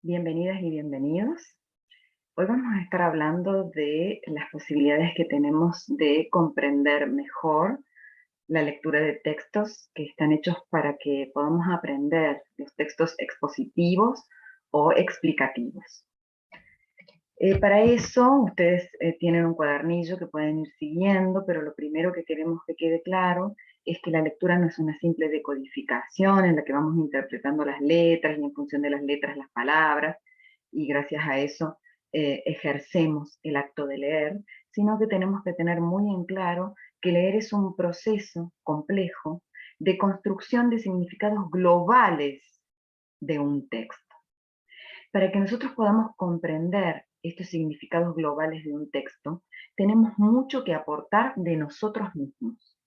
Bienvenidas y bienvenidos. Hoy vamos a estar hablando de las posibilidades que tenemos de comprender mejor la lectura de textos que están hechos para que podamos aprender los textos expositivos o explicativos. Para eso ustedes tienen un cuadernillo que pueden ir siguiendo, pero lo primero que queremos que quede claro es que la lectura no es una simple decodificación en la que vamos interpretando las letras y en función de las letras las palabras, y gracias a eso ejercemos el acto de leer, sino que tenemos que tener muy en claro que leer es un proceso complejo de construcción de significados globales de un texto. Para que nosotros podamos comprender estos significados globales de un texto, tenemos mucho que aportar de nosotros mismos.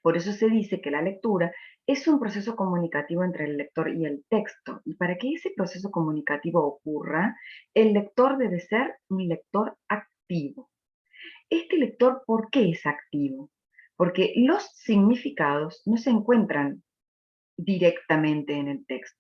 Por eso se dice que la lectura es un proceso comunicativo entre el lector y el texto. Y para que ese proceso comunicativo ocurra, el lector debe ser un lector activo. Este lector, ¿por qué es activo? Porque los significados no se encuentran directamente en el texto.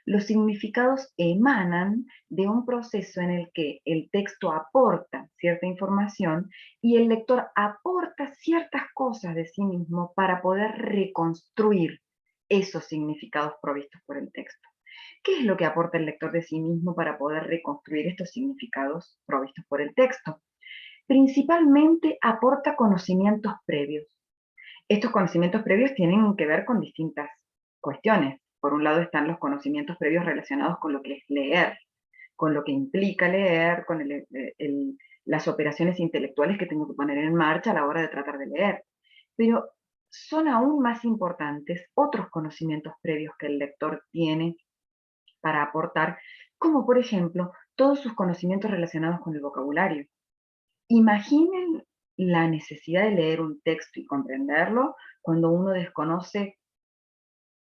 Los significados emanan de un proceso en el que el texto aporta cierta información y el lector aporta ciertas cosas de sí mismo para poder reconstruir esos significados provistos por el texto. ¿Qué es lo que aporta el lector de sí mismo para poder reconstruir estos significados provistos por el texto? Principalmente aporta conocimientos previos. Estos conocimientos previos tienen que ver con distintas cuestiones. Por un lado están los conocimientos previos relacionados con lo que es leer, con lo que implica leer, con las operaciones intelectuales que tengo que poner en marcha a la hora de tratar de leer. Pero son aún más importantes otros conocimientos previos que el lector tiene para aportar, como por ejemplo todos sus conocimientos relacionados con el vocabulario. Imaginen la necesidad de leer un texto y comprenderlo cuando uno desconoce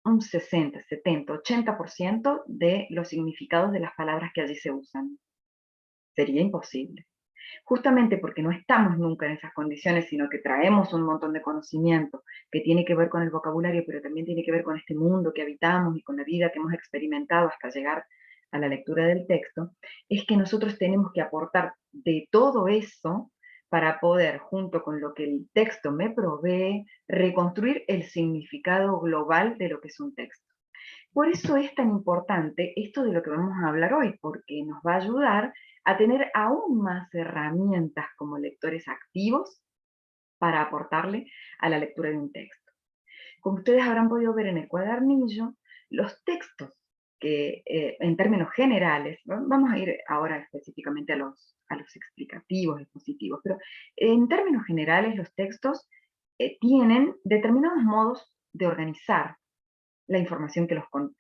un 60, 70, 80% de los significados de las palabras que allí se usan. Sería imposible. Justamente porque no estamos nunca en esas condiciones, sino que traemos un montón de conocimiento que tiene que ver con el vocabulario, pero también tiene que ver con este mundo que habitamos y con la vida que hemos experimentado hasta llegar a la lectura del texto, es que nosotros tenemos que aportar de todo eso para poder, junto con lo que el texto me provee, reconstruir el significado global de lo que es un texto. Por eso es tan importante esto de lo que vamos a hablar hoy, porque nos va a ayudar a tener aún más herramientas como lectores activos para aportarle a la lectura de un texto. Como ustedes habrán podido ver en el cuadernillo, los textos que en términos generales, vamos a ir ahora específicamente a los explicativos, expositivos, pero en términos generales los textos tienen determinados modos de organizar la información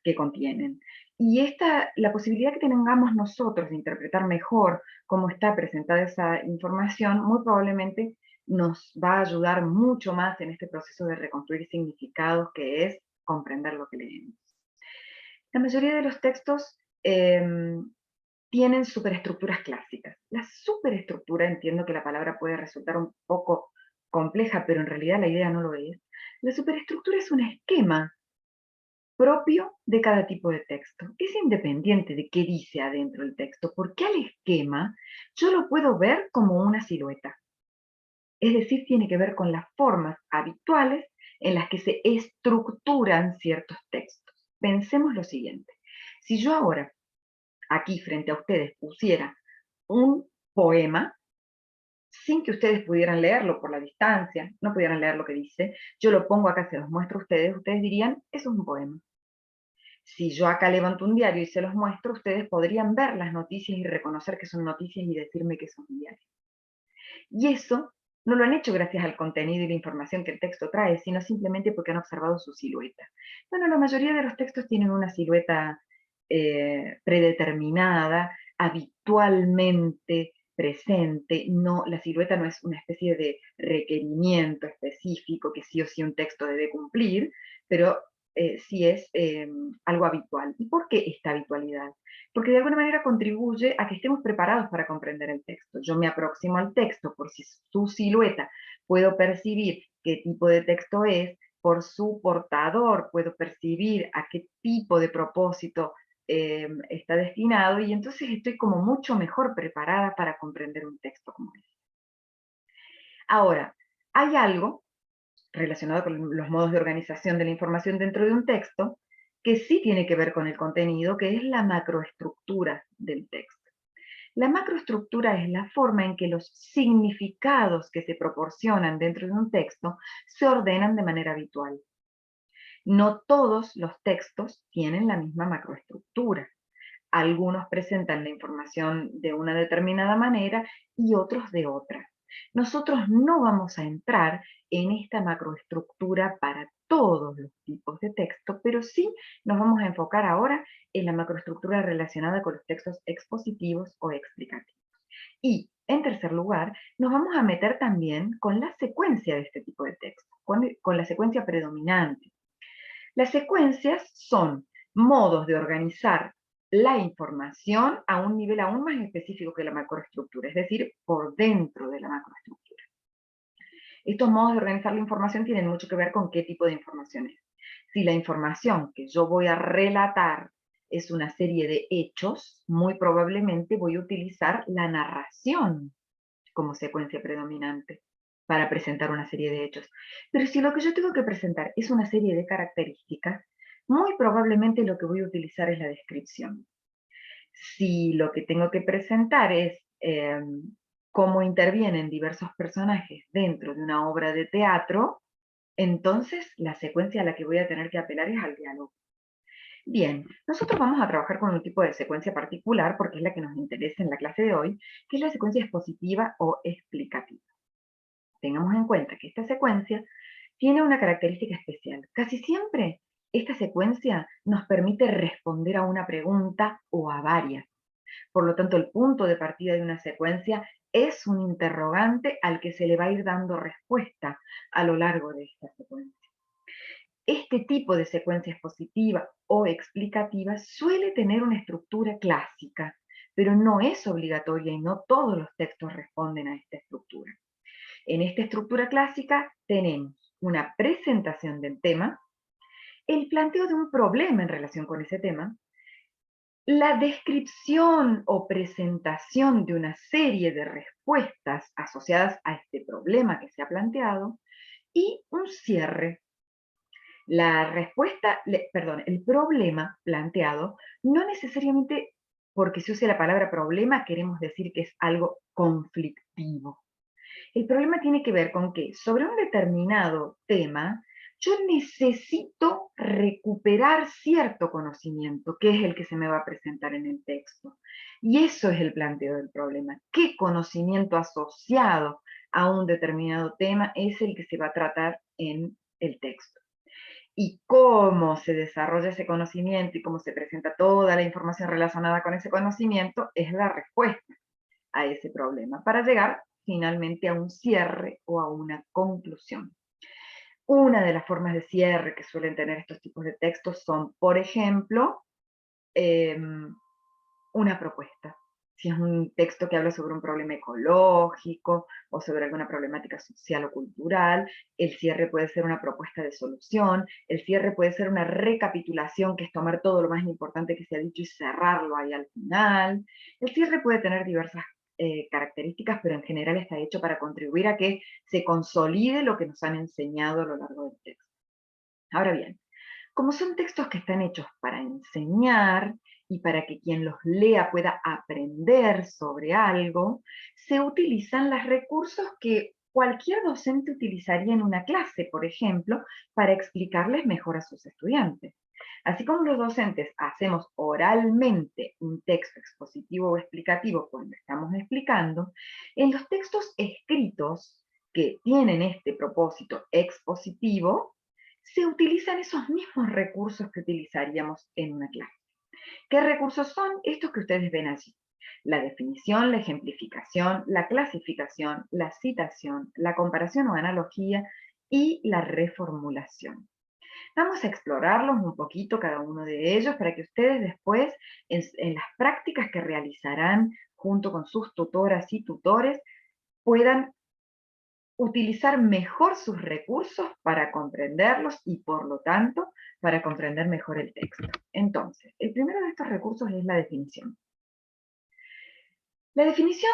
que contienen. Y la posibilidad que tengamos nosotros de interpretar mejor cómo está presentada esa información, muy probablemente nos va a ayudar mucho más en este proceso de reconstruir significados, que es comprender lo que leemos. La mayoría de los textos tienen superestructuras clásicas. La superestructura, entiendo que la palabra puede resultar un poco compleja, pero en realidad la idea no lo es. La superestructura es un esquema propio de cada tipo de texto. Es independiente de qué dice adentro el texto, porque al esquema yo lo puedo ver como una silueta. Es decir, tiene que ver con las formas habituales en las que se estructuran ciertos textos. Pensemos lo siguiente. Si yo ahora, aquí frente a ustedes, pusiera un poema, sin que ustedes pudieran leerlo por la distancia, no pudieran leer lo que dice, yo lo pongo acá, se los muestro a ustedes dirían, eso es un poema. Si yo acá levanto un diario y se los muestro, ustedes podrían ver las noticias y reconocer que son noticias y decirme que son un diario. Y eso no lo han hecho gracias al contenido y la información que el texto trae, sino simplemente porque han observado su silueta. Bueno, la mayoría de los textos tienen una silueta predeterminada, habitualmente presente. No, la silueta no es una especie de requerimiento específico que sí o sí un texto debe cumplir, pero sí es algo habitual. ¿Y por qué esta habitualidad? Porque de alguna manera contribuye a que estemos preparados para comprender el texto. Yo me aproximo al texto por su silueta, puedo percibir qué tipo de texto es, por su portador puedo percibir a qué tipo de propósito está destinado, y entonces estoy como mucho mejor preparada para comprender un texto como este. Ahora, hay algo relacionado con los modos de organización de la información dentro de un texto que sí tiene que ver con el contenido, que es la macroestructura del texto. La macroestructura es la forma en que los significados que se proporcionan dentro de un texto se ordenan de manera habitual. No todos los textos tienen la misma macroestructura. Algunos presentan la información de una determinada manera y otros de otra. Nosotros no vamos a entrar en esta macroestructura para todos los tipos de texto, pero sí nos vamos a enfocar ahora en la macroestructura relacionada con los textos expositivos o explicativos. Y, en tercer lugar, nos vamos a meter también con la secuencia de este tipo de texto, con la secuencia predominante. Las secuencias son modos de organizar la información a un nivel aún más específico que la macroestructura, es decir, por dentro de la macroestructura. Estos modos de organizar la información tienen mucho que ver con qué tipo de información es. Si la información que yo voy a relatar es una serie de hechos, muy probablemente voy a utilizar la narración como secuencia predominante para presentar una serie de hechos. Pero si lo que yo tengo que presentar es una serie de características, muy probablemente lo que voy a utilizar es la descripción. Si lo que tengo que presentar es cómo intervienen diversos personajes dentro de una obra de teatro, entonces la secuencia a la que voy a tener que apelar es al diálogo. Bien, nosotros vamos a trabajar con un tipo de secuencia particular porque es la que nos interesa en la clase de hoy, que es la secuencia expositiva o explicativa. Tengamos en cuenta que esta secuencia tiene una característica especial. Casi siempre esta secuencia nos permite responder a una pregunta o a varias. Por lo tanto, el punto de partida de una secuencia es un interrogante al que se le va a ir dando respuesta a lo largo de esta secuencia. Este tipo de secuencia expositiva o explicativa suele tener una estructura clásica, pero no es obligatoria y no todos los textos responden a esta estructura. En esta estructura clásica tenemos una presentación del tema, el planteo de un problema en relación con ese tema, la descripción o presentación de una serie de respuestas asociadas a este problema que se ha planteado y un cierre. La respuesta, perdón, el problema planteado no necesariamente porque se use la palabra problema queremos decir que es algo conflictivo. El problema tiene que ver con que sobre un determinado tema yo necesito recuperar cierto conocimiento, que es el que se me va a presentar en el texto. Y eso es el planteo del problema. ¿Qué conocimiento asociado a un determinado tema es el que se va a tratar en el texto? Y cómo se desarrolla ese conocimiento y cómo se presenta toda la información relacionada con ese conocimiento es la respuesta a ese problema, para llegar finalmente a un cierre o a una conclusión. Una de las formas de cierre que suelen tener estos tipos de textos son, por ejemplo, una propuesta. Si es un texto que habla sobre un problema ecológico o sobre alguna problemática social o cultural, el cierre puede ser una propuesta de solución, el cierre puede ser una recapitulación, que es tomar todo lo más importante que se ha dicho y cerrarlo ahí al final. El cierre puede tener diversas características, pero en general está hecho para contribuir a que se consolide lo que nos han enseñado a lo largo del texto. Ahora bien, como son textos que están hechos para enseñar y para que quien los lea pueda aprender sobre algo, se utilizan los recursos que cualquier docente utilizaría en una clase, por ejemplo, para explicarles mejor a sus estudiantes. Así como los docentes hacemos oralmente un texto expositivo o explicativo cuando estamos explicando, en los textos escritos que tienen este propósito expositivo, se utilizan esos mismos recursos que utilizaríamos en una clase. ¿Qué recursos son? Estos que ustedes ven allí. La definición, la ejemplificación, la clasificación, la citación, la comparación o analogía y la reformulación. Vamos a explorarlos un poquito cada uno de ellos para que ustedes después, en las prácticas que realizarán junto con sus tutoras y tutores, puedan utilizar mejor sus recursos para comprenderlos y, por lo tanto, para comprender mejor el texto. Entonces, el primero de estos recursos es la definición. La definición,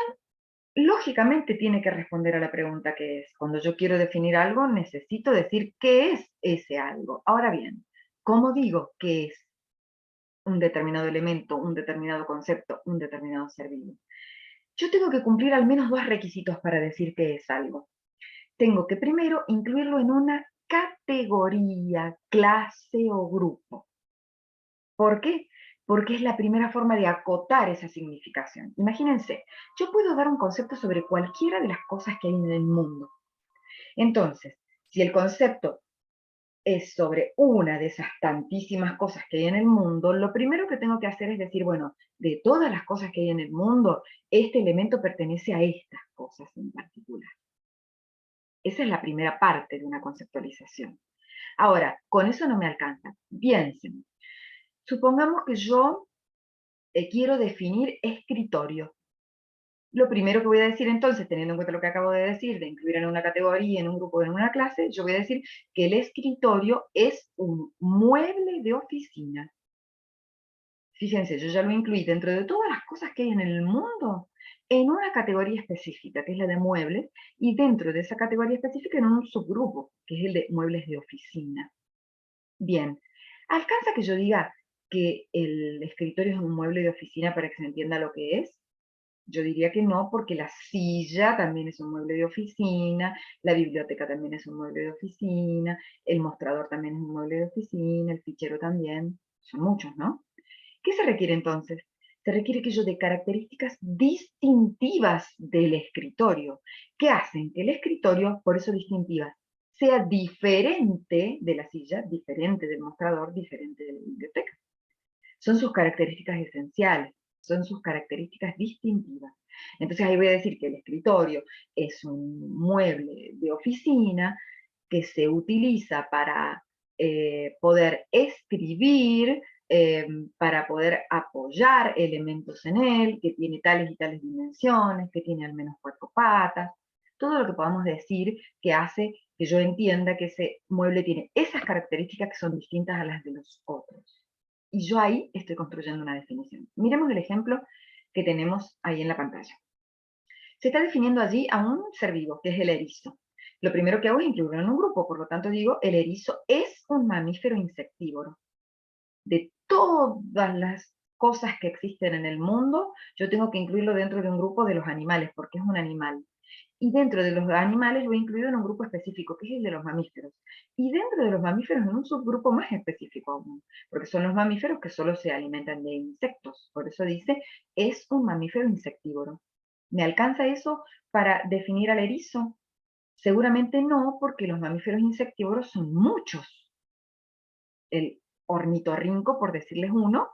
lógicamente, tiene que responder a la pregunta ¿qué es? Cuando yo quiero definir algo, necesito decir qué es ese algo. Ahora bien, ¿cómo digo qué es un determinado elemento, un determinado concepto, un determinado ser vivo? Yo tengo que cumplir al menos dos requisitos para decir qué es algo. Tengo que primero incluirlo en una categoría, clase o grupo. ¿Por qué? Porque es la primera forma de acotar esa significación. Imagínense, yo puedo dar un concepto sobre cualquiera de las cosas que hay en el mundo. Entonces, si el concepto es sobre una de esas tantísimas cosas que hay en el mundo, lo primero que tengo que hacer es decir, bueno, de todas las cosas que hay en el mundo, este elemento pertenece a estas cosas en particular. Esa es la primera parte de una conceptualización. Ahora, con eso no me alcanza. Piensen, supongamos que yo quiero definir escritorio. Lo primero que voy a decir entonces, teniendo en cuenta lo que acabo de decir, de incluir en una categoría, en un grupo, en una clase, yo voy a decir que el escritorio es un mueble de oficina. Fíjense, yo ya lo incluí dentro de todas las cosas que hay en el mundo, en una categoría específica, que es la de muebles, y dentro de esa categoría específica en un subgrupo, que es el de muebles de oficina. Bien, ¿alcanza que yo diga que el escritorio es un mueble de oficina para que se entienda lo que es? Yo diría que no, porque la silla también es un mueble de oficina, la biblioteca también es un mueble de oficina, el mostrador también es un mueble de oficina, el fichero también, son muchos, ¿no? ¿Qué se requiere entonces? Se requiere que yo dé características distintivas del escritorio, que hacen que el escritorio, por eso distintivas, sea diferente de la silla, diferente del mostrador, diferente de la biblioteca. Son sus características esenciales, son sus características distintivas. Entonces ahí voy a decir que el escritorio es un mueble de oficina que se utiliza para poder escribir, para poder apoyar elementos en él, que tiene tales y tales dimensiones, que tiene al menos 4 patas, todo lo que podamos decir que hace que yo entienda que ese mueble tiene esas características que son distintas a las de los otros. Y yo ahí estoy construyendo una definición. Miremos el ejemplo que tenemos ahí en la pantalla. Se está definiendo allí a un ser vivo, que es el erizo. Lo primero que hago es incluirlo en un grupo, por lo tanto digo, el erizo es un mamífero insectívoro. De todas las cosas que existen en el mundo, yo tengo que incluirlo dentro de un grupo de los animales, porque es un animal. Y dentro de los animales lo he incluido en un grupo específico, que es el de los mamíferos. Y dentro de los mamíferos en un subgrupo más específico aún, porque son los mamíferos que solo se alimentan de insectos. Por eso dice, es un mamífero insectívoro. ¿Me alcanza eso para definir al erizo? Seguramente no, porque los mamíferos insectívoros son muchos. El ornitorrinco, por decirles uno,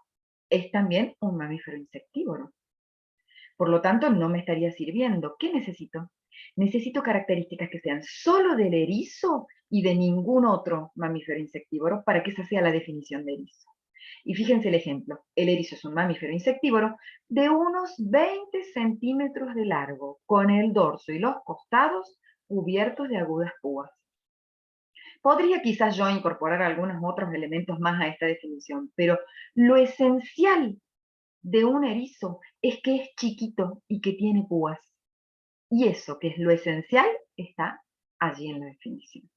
es también un mamífero insectívoro. Por lo tanto, no me estaría sirviendo. ¿Qué necesito? Necesito características que sean solo del erizo y de ningún otro mamífero insectívoro para que esa sea la definición de erizo. Y fíjense el ejemplo. El erizo es un mamífero insectívoro de unos 20 centímetros de largo, con el dorso y los costados cubiertos de agudas púas. Podría quizás yo incorporar algunos otros elementos más a esta definición, pero lo esencial de un erizo es que es chiquito y que tiene púas. Y eso, que es lo esencial, está allí en la definición.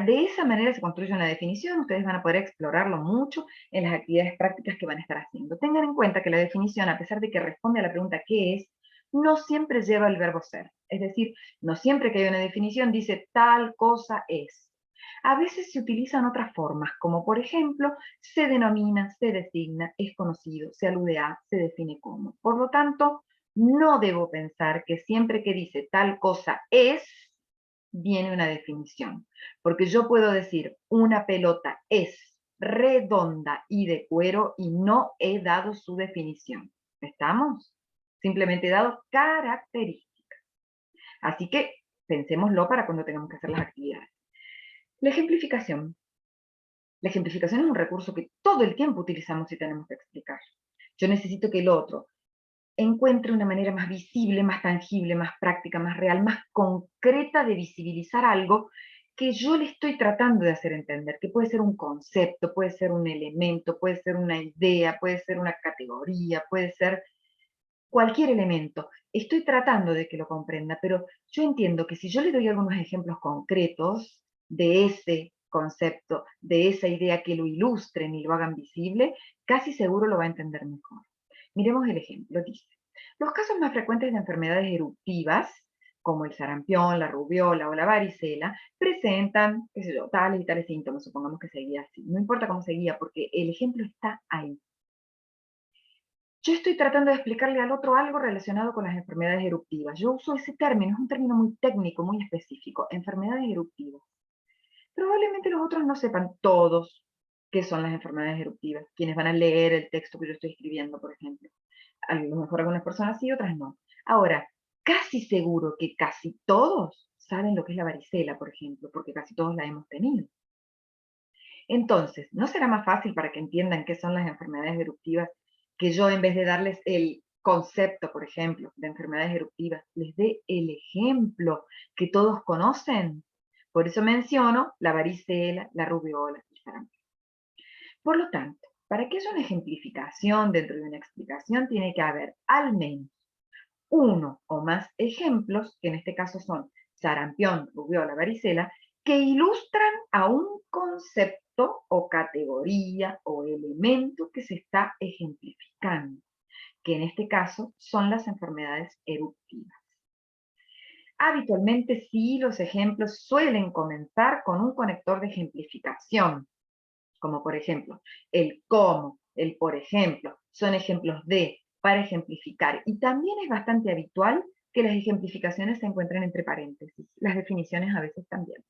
De esa manera se construye una definición, ustedes van a poder explorarlo mucho en las actividades prácticas que van a estar haciendo. Tengan en cuenta que la definición, a pesar de que responde a la pregunta ¿qué es?, no siempre lleva el verbo ser. Es decir, no siempre que hay una definición dice tal cosa es. A veces se utilizan otras formas, como por ejemplo, se denomina, se designa, es conocido, se alude a, se define como. Por lo tanto, no debo pensar que siempre que dice tal cosa es, viene una definición. Porque yo puedo decir, una pelota es redonda y de cuero y no he dado su definición. ¿Estamos? Simplemente he dado características. Así que pensémoslo para cuando tengamos que hacer las actividades. La ejemplificación. La ejemplificación es un recurso que todo el tiempo utilizamos y tenemos que explicar. Yo necesito que el otro encuentre una manera más visible, más tangible, más práctica, más real, más concreta de visibilizar algo que yo le estoy tratando de hacer entender, que puede ser un concepto, puede ser un elemento, puede ser una idea, puede ser una categoría, puede ser cualquier elemento. Estoy tratando de que lo comprenda, pero yo entiendo que si yo le doy algunos ejemplos concretos de ese concepto, de esa idea que lo ilustren y lo hagan visible, casi seguro lo va a entender mejor. Miremos el ejemplo, dice, los casos más frecuentes de enfermedades eruptivas, como el sarampión, la rubiola o la varicela, presentan, qué sé yo, tales y tales síntomas, supongamos que seguía así. No importa cómo seguía, porque el ejemplo está ahí. Yo estoy tratando de explicarle al otro algo relacionado con las enfermedades eruptivas. Yo uso ese término, es un término muy técnico, muy específico, enfermedades eruptivas. Probablemente los otros no sepan todos qué son las enfermedades eruptivas, quienes van a leer el texto que yo estoy escribiendo, por ejemplo. A lo mejor algunas personas sí, otras no. Ahora, casi seguro que casi todos saben lo que es la varicela, por ejemplo, porque casi todos la hemos tenido. Entonces, ¿no será más fácil para que entiendan qué son las enfermedades eruptivas que yo, en vez de darles el concepto, por ejemplo, de enfermedades eruptivas, les dé el ejemplo que todos conocen? Por eso menciono la varicela, la rubiola y el sarampión. Por lo tanto, para que haya una ejemplificación dentro de una explicación, tiene que haber al menos uno o más ejemplos, que en este caso son sarampión, rubiola, varicela, que ilustran a un concepto o categoría o elemento que se está ejemplificando, que en este caso son las enfermedades eruptivas. Habitualmente sí, los ejemplos suelen comenzar con un conector de ejemplificación, como por ejemplo el cómo, el por ejemplo, son ejemplos de, para ejemplificar. Y también es bastante habitual que las ejemplificaciones se encuentren entre paréntesis, las definiciones a veces también.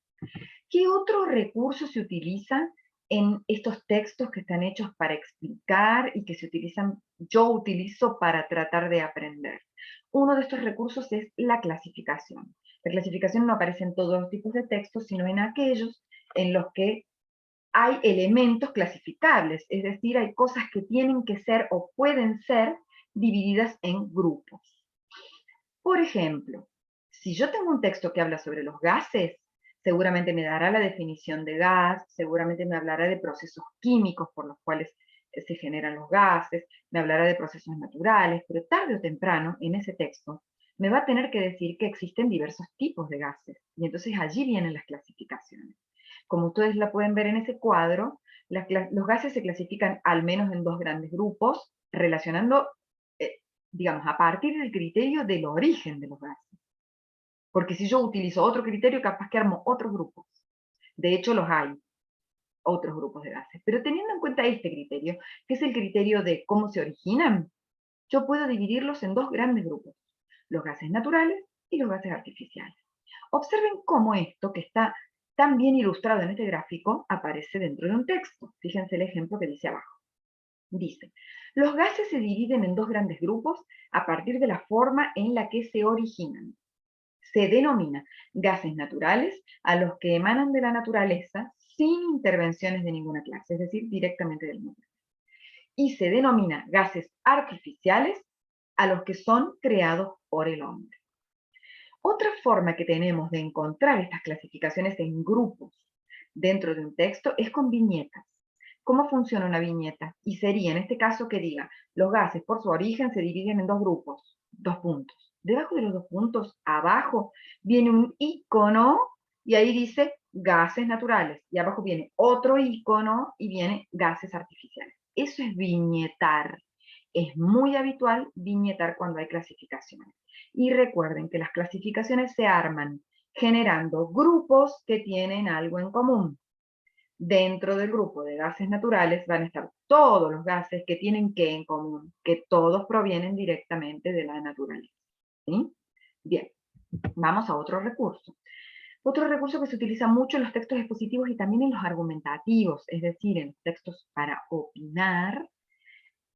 ¿Qué otro recurso se utiliza en estos textos que están hechos para explicar y que se utilizan, yo utilizo para tratar de aprender? Uno de estos recursos es la clasificación. La clasificación no aparece en todos los tipos de textos, sino en aquellos en los que hay elementos clasificables, es decir, hay cosas que tienen que ser o pueden ser divididas en grupos. Por ejemplo, si yo tengo un texto que habla sobre los gases, seguramente me dará la definición de gas, seguramente me hablará de procesos químicos por los cuales se generan los gases, me hablará de procesos naturales, pero tarde o temprano en ese texto me va a tener que decir que existen diversos tipos de gases, y entonces allí vienen las clasificaciones. Como ustedes la pueden ver en ese cuadro, los gases se clasifican al menos en dos grandes grupos, relacionando, eh, digamos, a partir del criterio del origen de los gases. Porque si yo utilizo otro criterio, capaz que armo otros grupos. De hecho, los hay, otros grupos de gases. Pero teniendo en cuenta este criterio, que es el criterio de cómo se originan, yo puedo dividirlos en dos grandes grupos, los gases naturales y los gases artificiales. Observen cómo esto, que está tan bien ilustrado en este gráfico, aparece dentro de un texto. Fíjense el ejemplo que dice abajo. Dice, los gases se dividen en dos grandes grupos a partir de la forma en la que se originan. Se denomina gases naturales a los que emanan de la naturaleza sin intervenciones de ninguna clase, es decir, directamente del mundo. Y se denomina gases artificiales a los que son creados por el hombre. Otra forma que tenemos de encontrar estas clasificaciones en grupos dentro de un texto es con viñetas. ¿Cómo funciona una viñeta? Y sería en este caso que diga, los gases por su origen se dividen en dos grupos, dos puntos. Debajo de los dos puntos, abajo, viene un icono y ahí dice gases naturales. Y abajo viene otro icono y viene gases artificiales. Eso es viñetar. Es muy habitual viñetar cuando hay clasificaciones. Y recuerden que las clasificaciones se arman generando grupos que tienen algo en común. Dentro del grupo de gases naturales van a estar todos los gases que tienen que en común, que todos provienen directamente de la naturaleza. ¿Sí? Bien, vamos a otro recurso. Otro recurso que se utiliza mucho en los textos expositivos y también en los argumentativos, es decir, en los textos para opinar,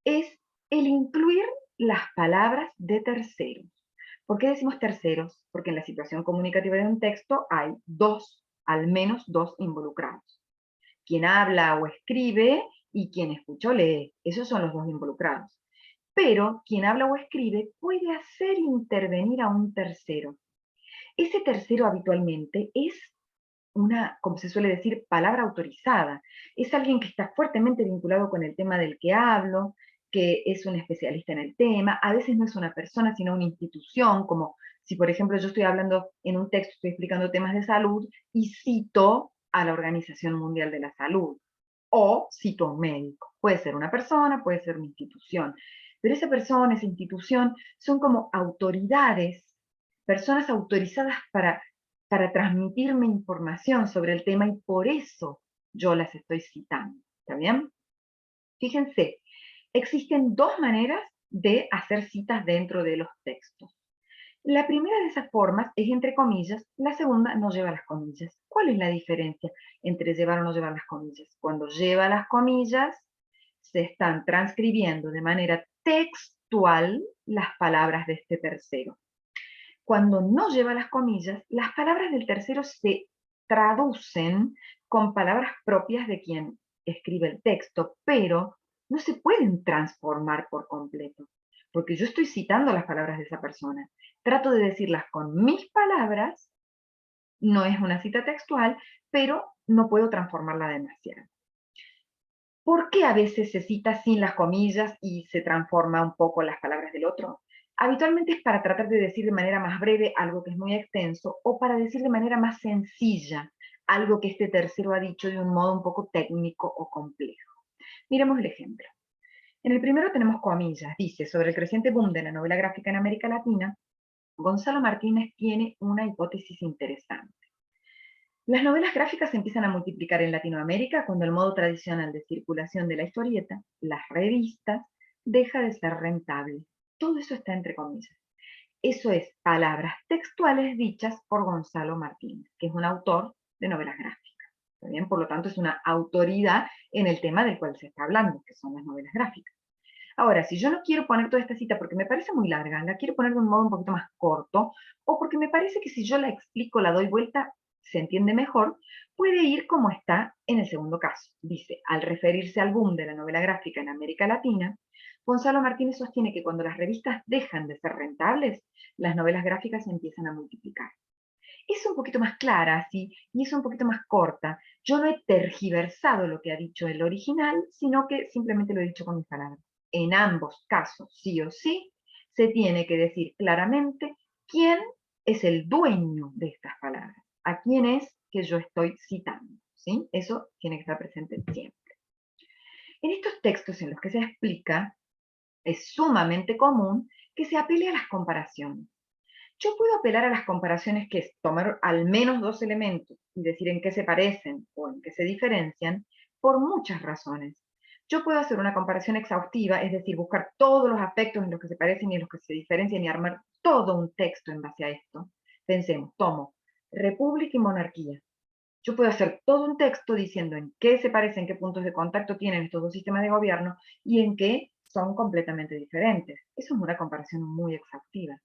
es el incluir las palabras de terceros. ¿Por qué decimos terceros? Porque en la situación comunicativa de un texto hay dos, al menos dos involucrados. Quien habla o escribe y quien escucha o lee. Esos son los dos involucrados. pero quien habla o escribe puede hacer intervenir a un tercero. Ese tercero habitualmente es una, como se suele decir, palabra autorizada. Es alguien que está fuertemente vinculado con el tema del que hablo, que es un especialista en el tema. A veces no es una persona, sino una institución, como si, por ejemplo, yo estoy hablando en un texto, estoy explicando temas de salud y cito a la Organización Mundial de la Salud o cito a un médico. Puede ser una persona, puede ser una institución, pero esa persona, esa institución, son como autoridades, personas autorizadas para transmitirme información sobre el tema y por eso yo las estoy citando. ¿Está bien? Fíjense, existen dos maneras de hacer citas dentro de los textos. La primera de esas formas es entre comillas, la segunda no lleva las comillas. ¿Cuál es la diferencia entre llevar o no llevar las comillas? Cuando lleva las comillas, se están transcribiendo de manera textual las palabras de este tercero. Cuando no lleva las comillas, las palabras del tercero se traducen con palabras propias de quien escribe el texto, pero no se pueden transformar por completo, porque yo estoy citando las palabras de esa persona. Trato de decirlas con mis palabras, no es una cita textual, pero no puedo transformarla demasiado. ¿Por qué a veces se cita sin las comillas y se transforma un poco las palabras del otro? Habitualmente es para tratar de decir de manera más breve algo que es muy extenso o para decir de manera más sencilla algo que este tercero ha dicho de un modo un poco técnico o complejo. Miremos el ejemplo. En el primero tenemos comillas. Dice, sobre el creciente boom de la novela gráfica en América Latina, Gonzalo Martínez tiene una hipótesis interesante. Las novelas gráficas se empiezan a multiplicar en Latinoamérica cuando el modo tradicional de circulación de la historieta, las revistas, deja de ser rentable. Todo eso está entre comillas. Eso es palabras textuales dichas por Gonzalo Martínez, que es un autor de novelas gráficas. ¿Está bien? Por lo tanto, es una autoridad en el tema del cual se está hablando, que son las novelas gráficas. Ahora, si yo no quiero poner toda esta cita porque me parece muy larga, la quiero poner de un modo un poquito más corto, o porque me parece que si yo la explico, la doy vuelta, se entiende mejor, puede ir como está en el segundo caso. Dice, al referirse al boom de la novela gráfica en América Latina, Gonzalo Martínez sostiene que cuando las revistas dejan de ser rentables, las novelas gráficas se empiezan a multiplicar. Es un poquito más clara, sí, y es un poquito más corta. Yo no he tergiversado lo que ha dicho el original, sino que simplemente lo he dicho con mis palabras. En ambos casos, sí o sí, se tiene que decir claramente quién es el dueño de estas palabras, a quién es que yo estoy citando, ¿sí? Eso tiene que estar presente siempre. En estos textos en los que se explica, es sumamente común que se apele a las comparaciones. Yo puedo apelar a las comparaciones, que es tomar al menos dos elementos y decir en qué se parecen o en qué se diferencian, por muchas razones. Yo puedo hacer una comparación exhaustiva, es decir, buscar todos los aspectos en los que se parecen y en los que se diferencian y armar todo un texto en base a esto. Pensemos, tomo república y monarquía. Yo puedo hacer todo un texto diciendo en qué se parecen, qué puntos de contacto tienen estos dos sistemas de gobierno y en qué son completamente diferentes. Eso es una comparación muy exhaustiva.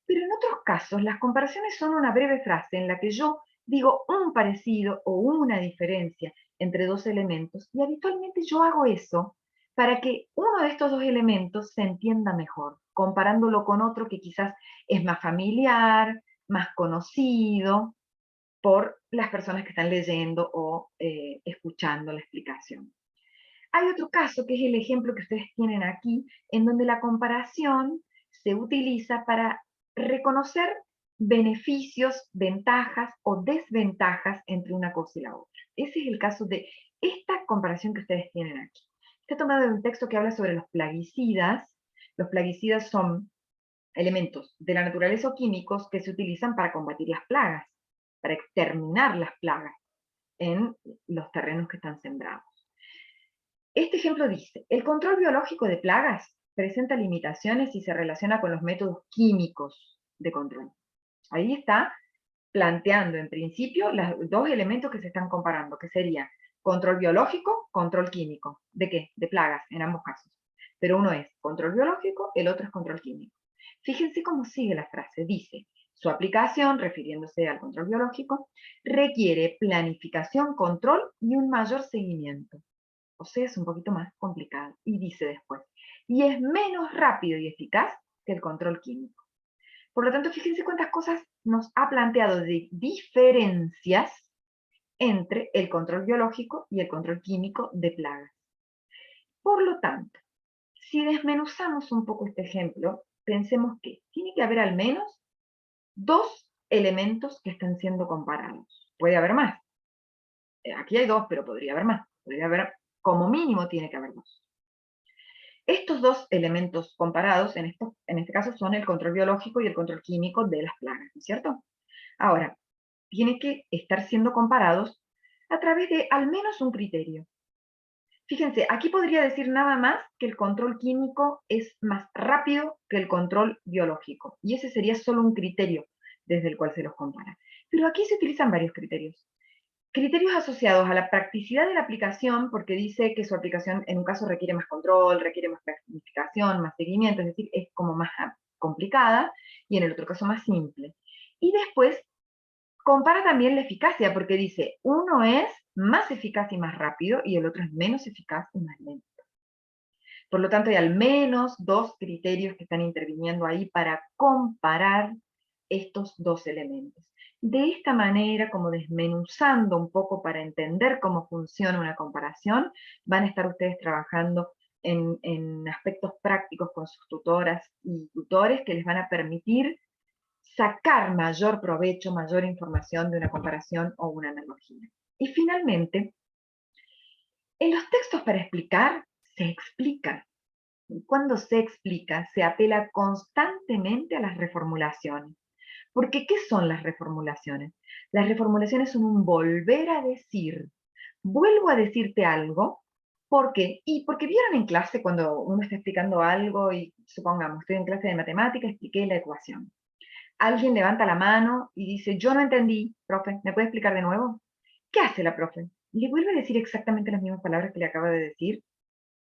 Pero en otros casos, las comparaciones son una breve frase en la que yo digo un parecido o una diferencia entre dos elementos y habitualmente yo hago eso para que uno de estos dos elementos se entienda mejor, comparándolo con otro que quizás es más familiar, más conocido por las personas que están leyendo o escuchando la explicación. Hay otro caso que es el ejemplo que ustedes tienen aquí, en donde la comparación se utiliza para reconocer beneficios, ventajas o desventajas entre una cosa y la otra. Ese es el caso de esta comparación que ustedes tienen aquí. Está tomado de un texto que habla sobre los plaguicidas. Los plaguicidas son elementos de la naturaleza o químicos que se utilizan para combatir las plagas, para exterminar las plagas en los terrenos que están sembrados. Este ejemplo dice, el control biológico de plagas presenta limitaciones y se relaciona con los métodos químicos de control. Ahí está planteando en principio los dos elementos que se están comparando, que sería control biológico, control químico. ¿De qué? De plagas, en ambos casos. Pero uno es control biológico, el otro es control químico. Fíjense cómo sigue la frase. Dice, su aplicación, refiriéndose al control biológico, requiere planificación, control y un mayor seguimiento. O sea, es un poquito más complicado. Y dice después, y es menos rápido y eficaz que el control químico. Por lo tanto, fíjense cuántas cosas nos ha planteado de diferencias entre el control biológico y el control químico de plagas. Por lo tanto, si desmenuzamos un poco este ejemplo, pensemos que tiene que haber al menos dos elementos que están siendo comparados. Puede haber más. Aquí hay dos, pero podría haber más. Podría haber, como mínimo, tiene que haber dos. Estos dos elementos comparados, en este caso, son el control biológico y el control químico de las plagas, ¿no es cierto? Ahora, tiene que estar siendo comparados a través de al menos un criterio. Fíjense, aquí podría decir nada más que el control químico es más rápido que el control biológico, y ese sería solo un criterio desde el cual se los compara. Pero aquí se utilizan varios criterios. Criterios asociados a la practicidad de la aplicación, porque dice que su aplicación en un caso requiere más control, requiere más planificación, más seguimiento, es decir, es como más complicada, y en el otro caso más simple. Y después compara también la eficacia, porque dice, uno es más eficaz y más rápido, y el otro es menos eficaz y más lento. Por lo tanto, hay al menos dos criterios que están interviniendo ahí para comparar estos dos elementos. De esta manera, como desmenuzando un poco para entender cómo funciona una comparación, van a estar ustedes trabajando en aspectos prácticos con sus tutoras y tutores que les van a permitir sacar mayor provecho, mayor información de una comparación o una analogía. Y finalmente, en los textos para explicar, se explica. Cuando se explica, se apela constantemente a las reformulaciones. Porque, ¿qué son las reformulaciones? Las reformulaciones son un volver a decir. Vuelvo a decirte algo, ¿por qué? Y porque vieron en clase cuando uno está explicando algo y supongamos, estoy en clase de matemática, expliqué la ecuación. Alguien levanta la mano y dice, yo no entendí, profe, ¿me puede explicar de nuevo? ¿Qué hace la profe? ¿Le vuelve a decir exactamente las mismas palabras que le acaba de decir?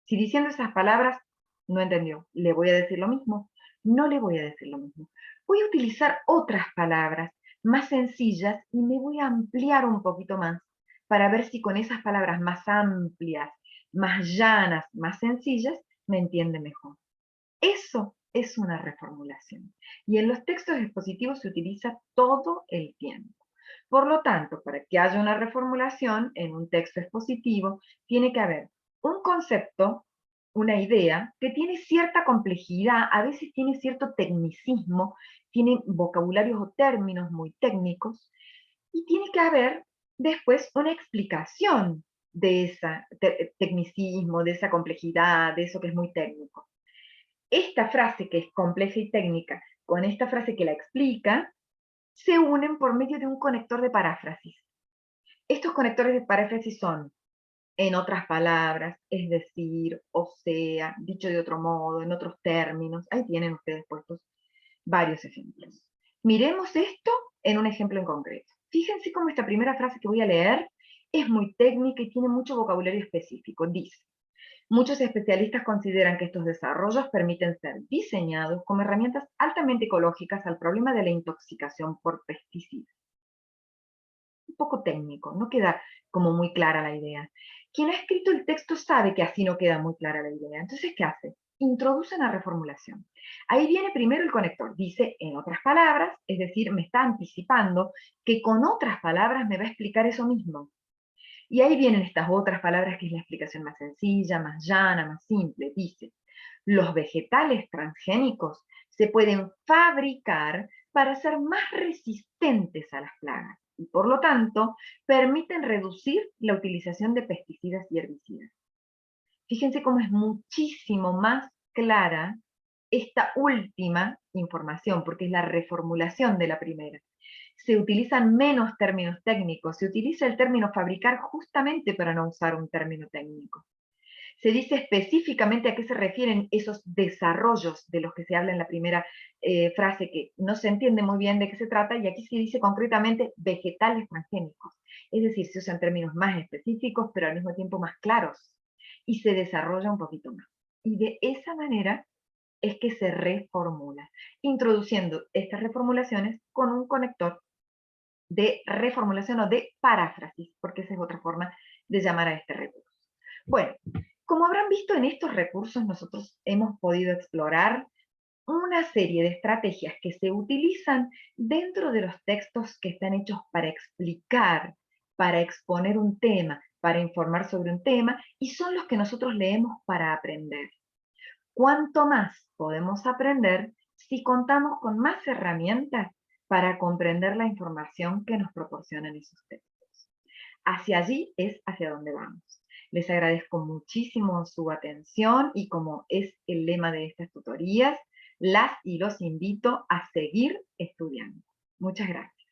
Si diciendo esas palabras no entendió, ¿le voy a decir lo mismo? No le voy a decir lo mismo. Voy a utilizar otras palabras más sencillas y me voy a ampliar un poquito más para ver si con esas palabras más amplias, más llanas, más sencillas, me entiende mejor. Eso es una reformulación. Y en los textos expositivos se utiliza todo el tiempo. Por lo tanto, para que haya una reformulación en un texto expositivo, tiene que haber un concepto, una idea, que tiene cierta complejidad, a veces tiene cierto tecnicismo, tiene vocabularios o términos muy técnicos, y tiene que haber después una explicación de ese tecnicismo, de esa complejidad, de eso que es muy técnico. Esta frase que es compleja y técnica con esta frase que la explica, se unen por medio de un conector de paráfrasis. Estos conectores de paráfrasis son, en otras palabras, es decir, o sea, dicho de otro modo, en otros términos. Ahí tienen ustedes puestos varios ejemplos. Miremos esto en un ejemplo en concreto. Fíjense cómo esta primera frase que voy a leer es muy técnica y tiene mucho vocabulario específico. Dice, muchos especialistas consideran que estos desarrollos permiten ser diseñados como herramientas altamente ecológicas al problema de la intoxicación por pesticidas. Un poco técnico, no queda como muy clara la idea. Quien ha escrito el texto sabe que así no queda muy clara la idea. Entonces, ¿qué hace? Introduce una reformulación. Ahí viene primero el conector. Dice, en otras palabras, es decir, me está anticipando que con otras palabras me va a explicar eso mismo. Y ahí vienen estas otras palabras que es la explicación más sencilla, más llana, más simple. Dice, los vegetales transgénicos se pueden fabricar para ser más resistentes a las plagas y por lo tanto permiten reducir la utilización de pesticidas y herbicidas. Fíjense cómo es muchísimo más clara esta última información, porque es la reformulación de la primera. Se utilizan menos términos técnicos, se utiliza el término fabricar justamente para no usar un término técnico. Se dice específicamente a qué se refieren esos desarrollos de los que se habla en la primera frase, que no se entiende muy bien de qué se trata, y aquí se dice concretamente vegetales transgénicos. Es decir, se usan términos más específicos, pero al mismo tiempo más claros, y se desarrolla un poquito más. Y de esa manera es que se reformula, introduciendo estas reformulaciones con un conector de reformulación o de paráfrasis, porque esa es otra forma de llamar a este recurso. Bueno, Como habrán visto en estos recursos, nosotros hemos podido explorar una serie de estrategias que se utilizan dentro de los textos que están hechos para explicar, para exponer un tema, para informar sobre un tema, y son los que nosotros leemos para aprender. ¿Cuánto más podemos aprender si contamos con más herramientas para comprender la información que nos proporcionan esos textos? Hacia allí es hacia donde vamos. Les agradezco muchísimo su atención y como es el lema de estas tutorías, las y los invito a seguir estudiando. Muchas gracias.